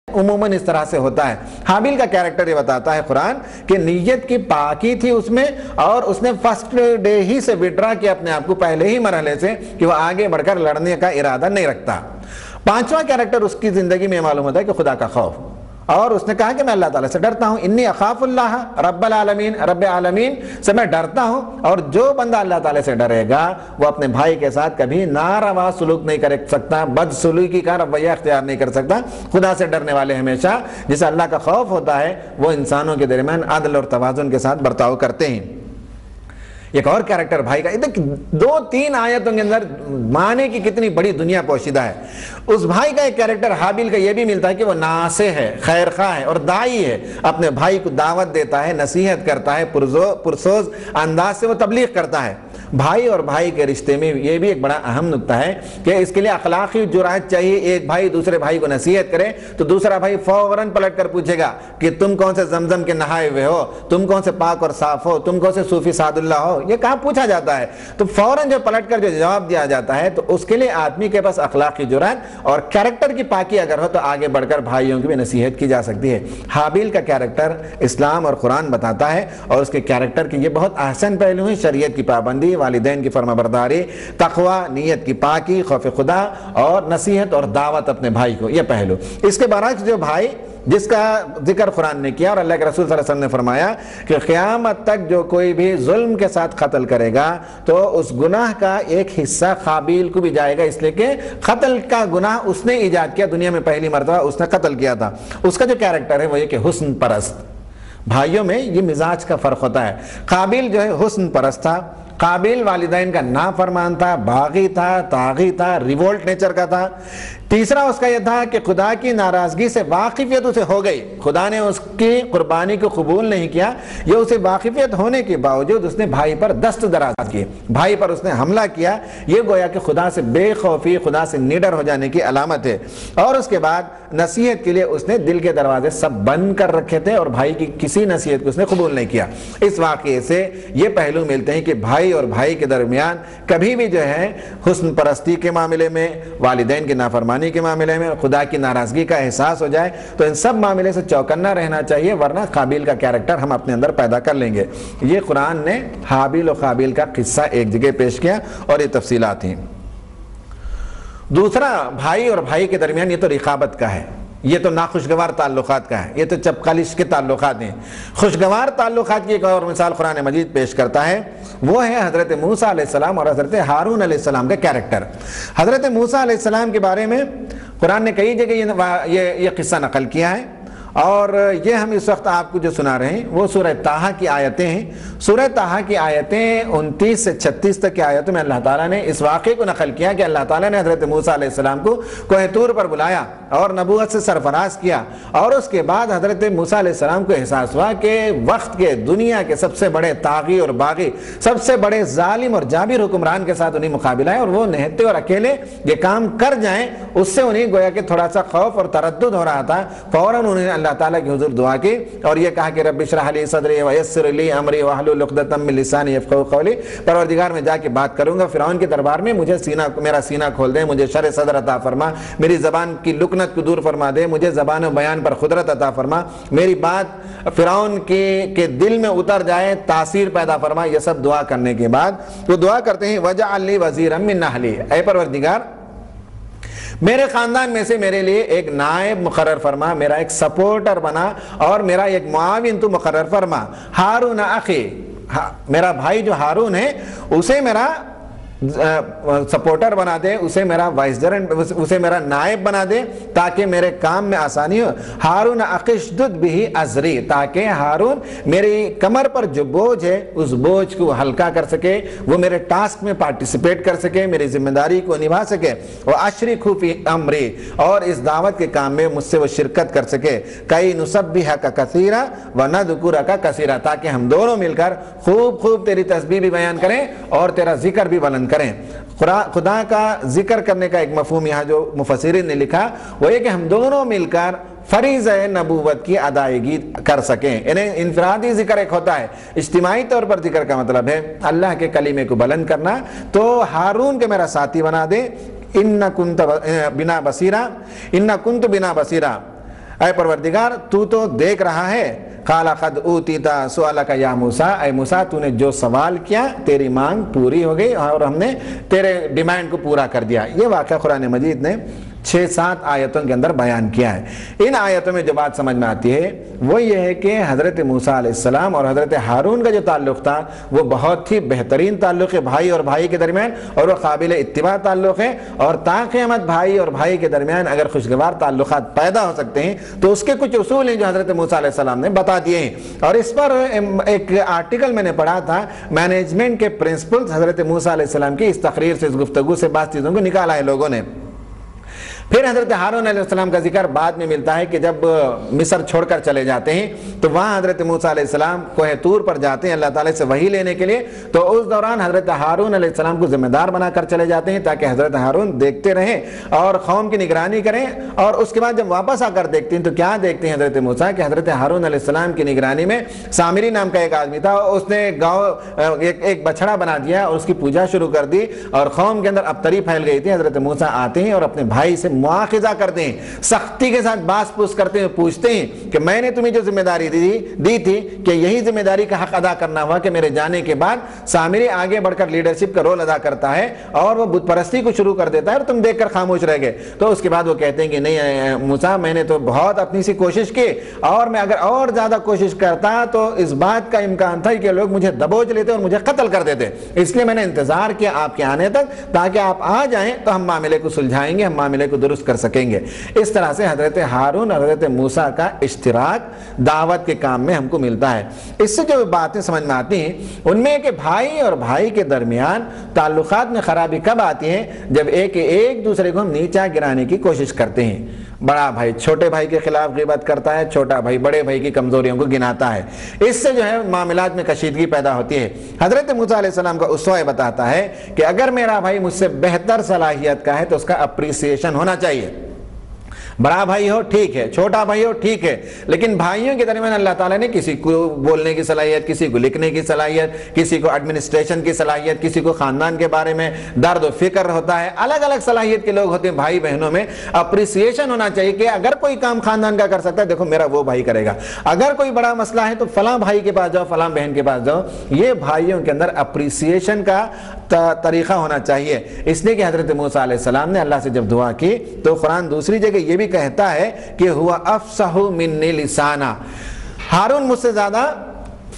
عموماً اس طرح سے ہوتا ہے۔ حابیل کا کیریکٹر یہ بتاتا ہے قرآن کہ نیت کی پاکی تھی اس میں، اور اس نے فرسٹ ڈے ہی سے وڈرا کیا اپنے آپ کو، پہلے ہی مرحلے سے، کہ وہ آگے بڑھ کر لڑنے کا ارادہ نہیں رکھتا۔ پانچواں کیریکٹر اس کی زندگی میں معلوم ہوتا ہے کہ خدا کا خوف، اور اس نے کہا کہ میں اللہ تعالیٰ سے ڈرتا ہوں، انی اخاف اللہ رب العالمین، رب عالمین سے میں ڈرتا ہوں۔ اور جو بندہ اللہ تعالیٰ سے ڈرے گا وہ اپنے بھائی کے ساتھ کبھی ناروا سلوک نہیں کر سکتا، بد سلوکی کا رویہ اختیار نہیں کر سکتا۔ خدا سے ڈرنے والے ہمیشہ، جسے اللہ کا خوف ہوتا ہے، وہ انسانوں کے درمیان عدل اور توازن کے ساتھ برتاؤ کرتے ہیں۔ ایک اور کیریکٹر بھائی کا، دو تین آیتوں کے اندر معنی کی کتنی بڑی دنیا پوشیدہ ہے۔ اس بھائی کا ایک کیریکٹر حابیل کا یہ بھی ملتا ہے کہ وہ ناصح ہے، خیر خواہ ہے اور داعی ہے، اپنے بھائی کو دعوت دیتا ہے، نصیحت کرتا ہے، پرسوز انداز سے وہ تبلیغ کرتا ہے۔ بھائی اور بھائی کے رشتے میں یہ بھی ایک بڑا اہم نقطہ ہے کہ اس کے لیے اخلاقی جرأت چاہیے۔ ایک بھائی دوسرے بھائی کو نصیحت کرے تو دوسرا بھائی فوراً پلٹ کر پوچھے گا کہ تم کون سے زمزم کے نہائے ہوئے ہو، تم کون سے پاک اور صاف ہو، تم کون سے صوفی سعد اللہ ہو، یہ کہاں پوچھا جاتا ہے؟ تو فوراً جو پلٹ کر جو جواب دیا جاتا ہے، تو اس کے لیے آدمی کے پاس اخلاقی جرأت اور کیریکٹر کی پاکی اگر ہو تو آگے بڑھ کر بھائیوں کی بھی نصیحت کی جا سکتی ہے۔ حابیل کا کیریکٹر اسلام اور قرآن بتاتا ہے، اور اس کے کیریکٹر کے یہ بہت احسن پہلو ہیں: شریعت کی پابندی، والدین کی فرما برداری، تقوی، نیت کی پاکی، خوف خدا اور نصیحت اور دعوت اپنے بھائی کو، یہ پہلو۔ اس کے برعکس جو بھائی جس کا ذکر قرآن نے کیا اور اللہ کے رسول صلی اللہ علیہ وسلم نے فرمایا کہ قیامت تک جو کوئی بھی ظلم کے ساتھ قتل کرے گا تو اس گناہ کا ایک حصہ قابیل کو بھی جائے گا، اس لیے کہ قتل کا گناہ اس نے ایجاد کیا، دنیا میں پہلی مرتبہ اس نے قتل کیا تھا۔ اس کا جو کیریکٹر ہے وہ یہ کہ حسن پرست۔ بھائیوں میں یہ مزاج کا فرق ہوتا ہے۔ قابیل جو ہے حسن پرست تھا، قابیل والدین کا نافرمان تھا، باغی تھا، طاغی تھا، ریولٹ نیچر کا تھا۔ تیسرا اس کا یہ تھا کہ خدا کی ناراضگی سے واقفیت اسے ہو گئی، خدا نے اس کی قربانی کو قبول نہیں کیا، یہ اسے واقفیت ہونے کے باوجود اس نے بھائی پر دست دراز کی، بھائی پر اس نے حملہ کیا۔ یہ گویا کہ خدا سے بے خوفی، خدا سے نڈر ہو جانے کی علامت ہے۔ اور اس کے بعد نصیحت کے لیے اس نے دل کے دروازے سب بند کر رکھے تھے اور بھائی کی کسی نصیحت کو اس نے قبول نہیں کیا۔ اس واقعے سے یہ پہلو ملتے ہیں کہ بھائی اور بھائی کے درمیان کبھی بھی جو ہے حسن پرستی کے معاملے میں، والدین کی نافرمانی کے معاملے میں، خدا کی ناراضگی کا احساس ہو جائے تو ان سب معاملے سے چوکنا رہنا چاہیے، ورنہ قابیل کا کیریکٹر ہم اپنے اندر پیدا کر لیں گے۔ یہ قرآن نے حابیل و قابیل کا قصہ ایک جگہ پیش کیا اور یہ تفصیلات ہیں۔ دوسرا بھائی اور بھائی کے درمیان یہ تو رقابت کا ہے، یہ تو ناخوشگوار تعلقات کا ہے، یہ تو چپقالش کے تعلقات ہیں۔ خوشگوار تعلقات کی ایک اور مثال قرآن مجید پیش کرتا ہے، وہ ہے حضرت موسیٰ علیہ السلام اور حضرت ہارون علیہ السلام کا کیریکٹر۔ حضرت موسیٰ علیہ السلام کے بارے میں قرآن نے کئی جگہ یہ قصہ نقل کیا ہے، اور یہ ہم اس وقت آپ کو جو سنا رہے ہیں وہ سورہ طٰہٰ کی آیتیں ہیں۔ سورہ طٰہٰ کی آیتیں 29 سے 36 تک کی آیتوں میں اللہ تعالیٰ نے اس واقعے کو نقل کیا کہ اللہ تعالیٰ نے حضرت موسیٰ علیہ السلام کو کوہ طور پر بلایا اور نبوت سے سرفراز کیا، اور اس کے بعد حضرت موسیٰ علیہ السلام کو احساس ہوا کہ وقت کے دنیا کے سب سے بڑے طاغی اور باغی، سب سے بڑے ظالم اور جابر حکمران کے ساتھ انہیں مقابلہ ہے، اور وہ نہتے اور اکیلے یہ کام کر جائیں، اس سے انہیں گویا کہ تھوڑا سا خوف اور تردد ہو رہا تھا۔ فوراً انہیں اللہ تعالیٰ کی حضور دعا کی اور یہ کہا کہ رب اشرح لی صدری ویسر لی امری واحلل عقدۃ من لسانی یفقہوا قولی، پروردگار میں جا کے بات کروں گا فرعون کے دربار میں، مجھے میرا سینہ کھول دے، مجھے شرح صدر عطا فرما، میری زبان کی لکنت کو دور فرما دے، مجھے زبان و بیان پر قدرت عطا فرما، میری بات فرعون کے دل میں اتر جائے، تاثیر پیدا فرما۔ یہ سب دعا کرنے کے بعد وہ دعا کرتے ہیں وجعل لی وزیرا من اہلی، اے پروردگار میرے خاندان میں سے میرے لیے ایک نائب مقرر فرما، میرا ایک سپورٹر بنا اور میرا ایک معاون تو مقرر فرما۔ ہارون اخی، میرا بھائی جو ہارون ہے اسے میرا سپورٹر بنا دے، اسے میرا وائسرنٹ، اسے میرا نائب بنا دے تاکہ میرے کام میں آسانی ہو۔ ہارون اشدد بہ ازری، تاکہ ہارون میری کمر پر جو بوجھ ہے اس بوجھ کو ہلکا کر سکے، وہ میرے ٹاسک میں پارٹیسپیٹ کر سکے، میری ذمہ داری کو نبھا سکے۔ واشرکہ فی امری، اور اس دعوت کے کام میں مجھ سے وہ شرکت کر سکے۔ کئی نسبحک کثیرا ونذکرک کثیرا، تاکہ ہم دونوں مل کر خوب تیری تسبیح بھی بیان کریں اور تیرا ذکر بھی بلند کریں۔ خدا کا ذکر کرنے کا ایک مفہوم یہاں جو مفسرین نے لکھا وہ یہ کہ ہم دونوں مل کر فریضہ نبوت کی ادائیگی کر سکیں۔ یعنی انفرادی ذکر ایک ہوتا ہے، اجتماعی طور پر ذکر کا مطلب ہے اللہ کے کلمے کو بلند کرنا۔ تو ہارون کے میرا ساتھی بنا دے، ان کنت بنا بصیرا، اے پروردگار تو تو دیکھ رہا ہے، قال قد اوتیتا سؤالک یا موسیٰ، اے موسیٰ تو نے جو سوال کیا تیری مانگ پوری ہو گئی اور ہم نے تیرے ڈیمانڈ کو پورا کر دیا۔ یہ واقعہ قرآن مجید نے 6-7 آیتوں کے اندر بیان کیا ہے۔ ان آیتوں میں جو بات سمجھ میں آتی ہے وہ یہ ہے کہ حضرت موسیٰ علیہ السلام اور حضرت ہارون کا جو تعلق تھا وہ بہت ہی بہترین تعلق ہے بھائی اور بھائی کے درمیان، اور وہ قابل اتباع تعلق ہے، اور تا قیامت بھائی اور بھائی کے درمیان اگر خوشگوار تعلقات پیدا ہو سکتے ہیں تو اس کے کچھ اصول ہیں جو حضرت موسیٰ علیہ السلام نے بتا دیے ہیں۔ اور اس پر ایک آرٹیکل میں نے پڑھا تھا، مینجمنٹ کے پرنسپلز، حضرت موسیٰ علیہ السلام کی اس تقریر سے، اس گفتگو سے بعض چیزوں کو نکالا ہے لوگوں نے۔ پھر حضرت ہارون علیہ السلام کا ذکر بعد میں ملتا ہے کہ جب مصر چھوڑ کر چلے جاتے ہیں تو وہاں حضرت موسیٰ علیہ السلام کوہ طور پر جاتے ہیں اللہ تعالیٰ سے وحی لینے کے لیے، تو اس دوران حضرت ہارون علیہ السلام کو ذمہ دار بنا کر چلے جاتے ہیں تاکہ حضرت ہارون دیکھتے رہیں اور قوم کی نگرانی کریں، اور اس کے بعد جب واپس آ کر دیکھتے ہیں تو کیا دیکھتے ہیں حضرت موسیٰ کہ حضرت ہارون علیہ السلام کی نگرانی میں سامری نام کا ایک آدمی تھا، اس نے گاؤں ایک بچڑا بنا دیا اور اس کی پوجا شروع کر دی، اور قوم کے اندر ابتری پھیل گئی تھی۔ حضرت موسیٰ آتے ہیں اور اپنے بھائی سے مواخذہ کرتے ہیں، سختی کے ساتھ باس پوس کرتے ہیں، پوچھتے ہیں کہ میں نے تمہیں جو ذمہ داری دی تھی کہ یہی ذمہ داری کا حق ادا کرنا ہوا کہ میرے جانے کے بعد سامری آگے بڑھ کر لیڈرشپ کا رول ادا کرتا ہے اور وہ بت پرستی کو شروع کر دیتا ہے اور تم دیکھ کر خاموش رہ گئے۔ تو اس کے بعد وہ کہتے ہیں کہ نہیں موسیٰ، میں نے تو بہت اپنی سی کوشش کی، اور میں اگر اور زیادہ کوشش کرتا تو اس بات کا امکان تھا کہ لوگ مجھے دبوچ لیتے اور مجھے قتل کر دیتے، اس لیے میں نے انتظار کیا آپ کے آنے تک تاکہ آپ آ جائیں تو ہم معاملے کو سلجھائیں گے، ہم معاملے کو درست کر سکیں گے۔ اس طرح سے حضرت ہارون اور حضرت موسیٰ کا اشتراک دعوت کے کام میں ہم کو ملتا ہے۔ اس سے جو باتیں سمجھ میں آتی ہیں ان میں کہ بھائی اور بھائی کے درمیان تعلقات میں خرابی کب آتی ہے؟ جب ایک دوسرے کو ہم نیچا گرانے کی کوشش کرتے ہیں۔ بڑا بھائی چھوٹے بھائی کے خلاف غیبت کرتا ہے، چھوٹا بھائی بڑے بھائی کی کمزوریوں کو گناتا ہے، اس سے جو ہے معاملات میں کشیدگی پیدا ہوتی ہے۔ حضرت موسیٰ علیہ السلام کا اسوہ بتاتا ہے کہ اگر میرا بھائی مجھ سے بہتر صلاحیت کا ہے تو اس کا اپریسیشن ہونا چاہیے۔ بڑا بھائی ہو ٹھیک ہے، چھوٹا بھائی ہو ٹھیک ہے، لیکن بھائیوں کے درمیان اللہ تعالیٰ نے کسی کو بولنے کی صلاحیت، کسی کو لکھنے کی صلاحیت، کسی کو ایڈمنسٹریشن کی صلاحیت، کسی کو خاندان کے بارے میں درد و فکر ہوتا ہے، الگ الگ صلاحیت کے لوگ ہوتے ہیں بھائی بہنوں میں۔ اپریسیشن ہونا چاہیے کہ اگر کوئی کام خاندان کا کر سکتا ہے دیکھو میرا وہ بھائی کرے گا، اگر کوئی بڑا مسئلہ ہے تو فلاں بھائی کے پاس جاؤ، فلاں بہن کے پاس جاؤ۔ یہ بھائیوں کے اندر اپریسیشن کا طریقہ ہونا چاہیے۔ اس لیے کہ حضرت موسیٰ علیہ السلام نے اللہ سے جب دعا کی تو قرآن دوسری جگہ یہ بھی کہتا ہے کہ ہوا افصح منی لسانا، ہارون مجھ سے زیادہ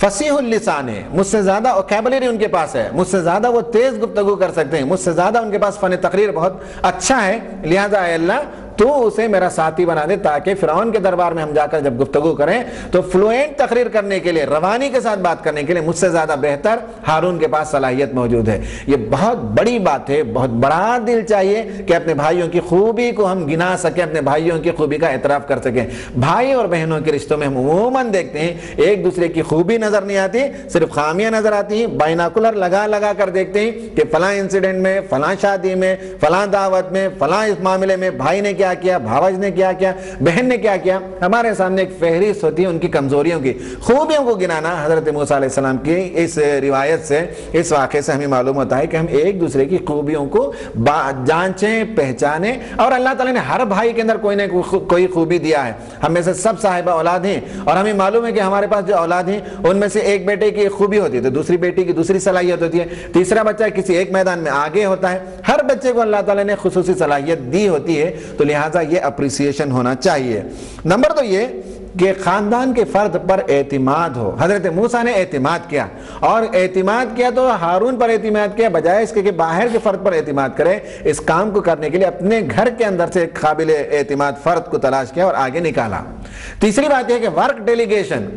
فصیح اللسان ہے، مجھ سے زیادہ ووکیبلری ان کے پاس ہے، مجھ سے زیادہ وہ تیز گفتگو کر سکتے ہیں، مجھ سے زیادہ ان کے پاس فن تقریر بہت اچھا ہے، لہذا اے اللہ تو اسے میرا ساتھی بنا دے تاکہ فرعون کے دربار میں ہم جا کر جب گفتگو کریں تو فلوئنٹ تقریر کرنے کے لیے، روانی کے ساتھ بات کرنے کے لیے مجھ سے زیادہ بہتر ہارون کے پاس صلاحیت موجود ہے۔ یہ بہت بڑی بات ہے، بہت بڑا دل چاہیے کہ اپنے بھائیوں کی خوبی کو ہم گنا سکیں، اپنے بھائیوں کی خوبی کا اعتراف کر سکیں۔ بھائی اور بہنوں کے رشتوں میں ہم عموماً دیکھتے ہیں ایک دوسرے کی خوبی نظر نہیں آتی، صرف خامیاں نظر آتی ہیں۔ بائناکولر لگا کر دیکھتے ہیں کہ فلاں انسیڈنٹ میں، فلاں شادی میں، فلاں دعوت میں، فلاں اس معاملے میں بھائی نے کیا کیا، بھاوج نے کیا کیا، بہن نے کیا کیا۔ ہمارے سامنے ایک فہرست ہوتی ہے ان کی کمزوریوں کی، خوبیوں کو گنانا۔ حضرت موسیٰ علیہ السلام کی اس روایت سے، اس واقعے سے ہمیں معلوم ہوتا ہے کہ ہم ایک دوسرے کی خوبیوں کو جانچیں، پہچانیں، اور اللہ تعالیٰ نے ہر بھائی کے اندر کوئی نہ کوئی خوبی دیا ہے۔ ہم میں سے سب صاحبہ اولاد ہیں اور ہمیں معلوم ہے کہ ہمارے پاس جو اولاد ہیں ان میں سے ایک بیٹے کی خوبی ہوتی ہے تو دوسری بیٹی کی دوسری صلاحیت ہوتی ہے، تیسرا بچہ کسی ایک میدان میں آگے ہوتا ہے۔ ہر بچے کو اللہ تعالیٰ نے خصوصی صلاحیت دی ہوتی ہے، تو لہٰذا یہ اپریسیشن ہونا چاہیے۔ نمبر تو یہ کہ خاندان کے فرد پر اعتماد ہو۔ حضرت موسیٰ نے اعتماد کیا، اور اعتماد کیا تو ہارون پر اعتماد کیا، بجائے اس کے کہ باہر کے فرد پر اعتماد کرے۔ اس کام کو کرنے کے لیے اپنے گھر کے اندر سے ایک قابل اعتماد فرد کو تلاش کیا اور آگے نکالا۔ تیسری بات یہ ہے کہ ورک ڈیلیگیشن،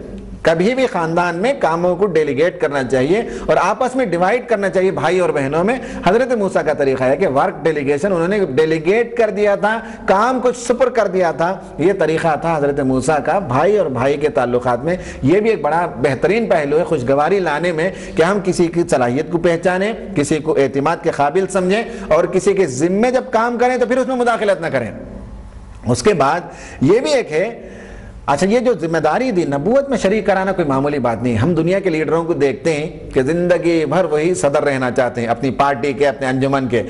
کبھی بھی خاندان میں کاموں کو ڈیلیگیٹ کرنا چاہیے اور آپس میں ڈیوائیڈ کرنا چاہیے بھائی اور بہنوں میں۔ حضرت موسیٰ کا طریقہ ہے کہ ورک ڈیلیگیشن، انہوں نے ڈیلیگیٹ کر دیا تھا، کام کو سپر کر دیا تھا۔ یہ طریقہ تھا حضرت موسیٰ کا بھائی اور بھائی کے تعلقات میں۔ یہ بھی ایک بڑا بہترین پہلو ہے خوشگواری لانے میں کہ ہم کسی کی صلاحیت کو پہچانیں، کسی کو اعتماد کے قابل سمجھیں، اور کسی کے ذمے جب کام کریں تو پھر اس میں مداخلت نہ کریں۔ اس کے بعد یہ بھی ایک ہے، اچھا یہ جو ذمہ داری دی، نبوت میں شریک کرانا کوئی معمولی بات نہیں۔ ہم دنیا کے لیڈروں کو دیکھتے ہیں کہ زندگی بھر وہی صدر رہنا چاہتے ہیں اپنی پارٹی کے، اپنے انجمن کے۔